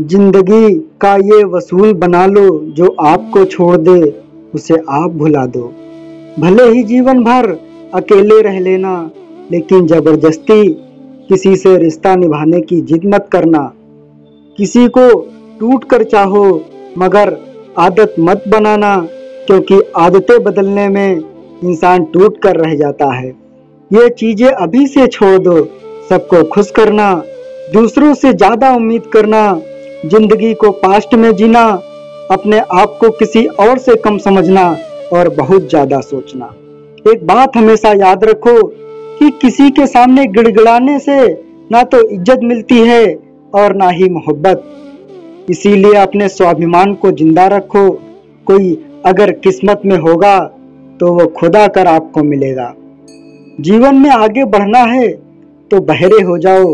जिंदगी का ये वसूल बना लो, जो आपको छोड़ दे उसे आप भुला दो। भले ही जीवन भर अकेले रह लेना, लेकिन जबरदस्ती किसी से रिश्ता निभाने की जिद मत करना। किसी को टूट कर चाहो, मगर आदत मत बनाना, क्योंकि आदतें बदलने में इंसान टूट कर रह जाता है। ये चीजें अभी से छोड़ दो। सबको खुश करना, दूसरों से ज्यादा उम्मीद करना, जिंदगी को पास्ट में जीना, अपने आप को किसी और से कम समझना और बहुत ज्यादा सोचना। एक बात हमेशा याद रखो कि किसी के सामने गिड़गिड़ाने से ना तो इज्जत मिलती है और ना ही मोहब्बत। इसीलिए अपने स्वाभिमान को जिंदा रखो। कोई अगर किस्मत में होगा तो वो खुदा कर आपको मिलेगा। जीवन में आगे बढ़ना है तो बहरे हो जाओ,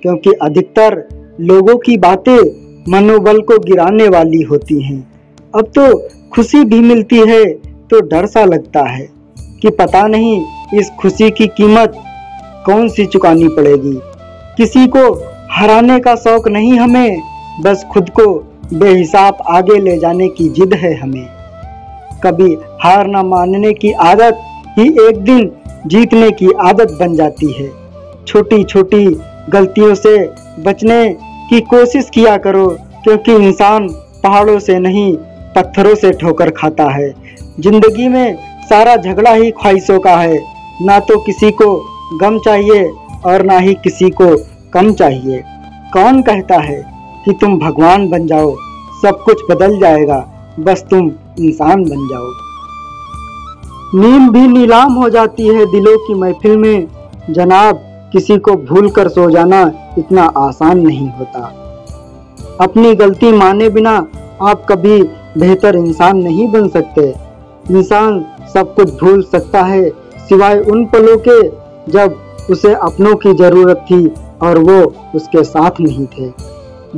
क्योंकि अधिकतर लोगों की बातें मनोबल को गिराने वाली होती हैं। अब तो खुशी भी मिलती है तो डर सा लगता है कि पता नहीं इस खुशी की कीमत कौन सी चुकानी पड़ेगी। किसी को हराने का शौक नहीं हमें, बस खुद को बेहिसाब आगे ले जाने की जिद है हमें। कभी हार ना मानने की आदत ही एक दिन जीतने की आदत बन जाती है। छोटी छोटी गलतियों से बचने की कोशिश किया करो, क्योंकि इंसान पहाड़ों से नहीं पत्थरों से ठोकर खाता है। जिंदगी में सारा झगड़ा ही ख्वाहिशों का है। ना तो किसी को गम चाहिए और ना ही किसी को कम चाहिए। कौन कहता है कि तुम भगवान बन जाओ, सब कुछ बदल जाएगा, बस तुम इंसान बन जाओ। नींद भी नीलाम हो जाती है दिलों की महफिल में जनाब। किसी को भूल कर सो जाना इतना आसान नहीं होता। अपनी गलती माने बिना आप कभी बेहतर इंसान नहीं बन सकते। इंसान सब कुछ भूल सकता है सिवाय उन पलों के जब उसे अपनों की जरूरत थी और वो उसके साथ नहीं थे।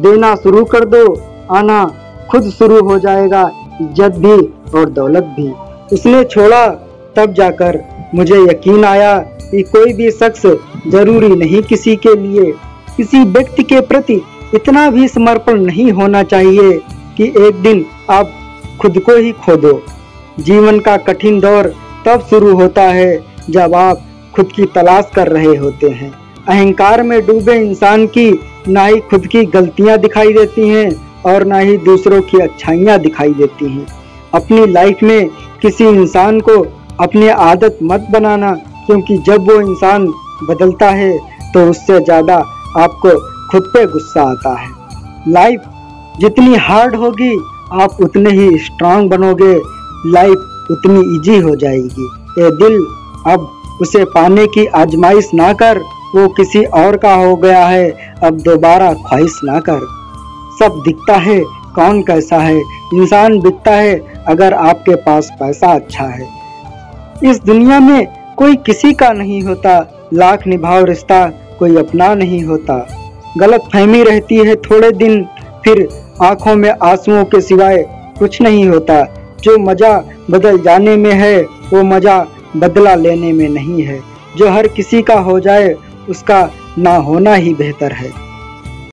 देना शुरू कर दो, आना खुद शुरू हो जाएगा, इज्जत भी और दौलत भी। उसने छोड़ा तब जाकर मुझे यकीन आया कि कोई भी शख्स जरूरी नहीं किसी के लिए। किसी व्यक्ति के प्रति इतना भी समर्पण नहीं होना चाहिए कि एक दिन आप खुद को ही खो दो। जीवन का कठिन दौर तब शुरू होता है जब आप खुद की तलाश कर रहे होते हैं। अहंकार में डूबे इंसान की ना ही खुद की गलतियां दिखाई देती हैं और ना ही दूसरों की अच्छाइयां दिखाई देती हैं। अपनी लाइफ में किसी इंसान को अपनी आदत मत बनाना, क्योंकि जब वो इंसान बदलता है तो उससे ज़्यादा आपको खुद पे गुस्सा आता है। लाइफ जितनी हार्ड होगी आप उतने ही स्ट्रांग बनोगे, लाइफ उतनी इजी हो जाएगी। ये दिल अब उसे पाने की आजमाइश ना कर, वो किसी और का हो गया है, अब दोबारा ख्वाहिश ना कर। सब दिखता है कौन कैसा है, इंसान बिकता है अगर आपके पास पैसा अच्छा है। इस दुनिया में कोई किसी का नहीं होता, लाख निभाओ रिश्ता कोई अपना नहीं होता। गलत फहमी रहती है थोड़े दिन, फिर आंखों में आंसुओं के सिवाय कुछ नहीं होता। जो मजा बदल जाने में है वो मजा बदला लेने में नहीं है। जो हर किसी का हो जाए उसका ना होना ही बेहतर है।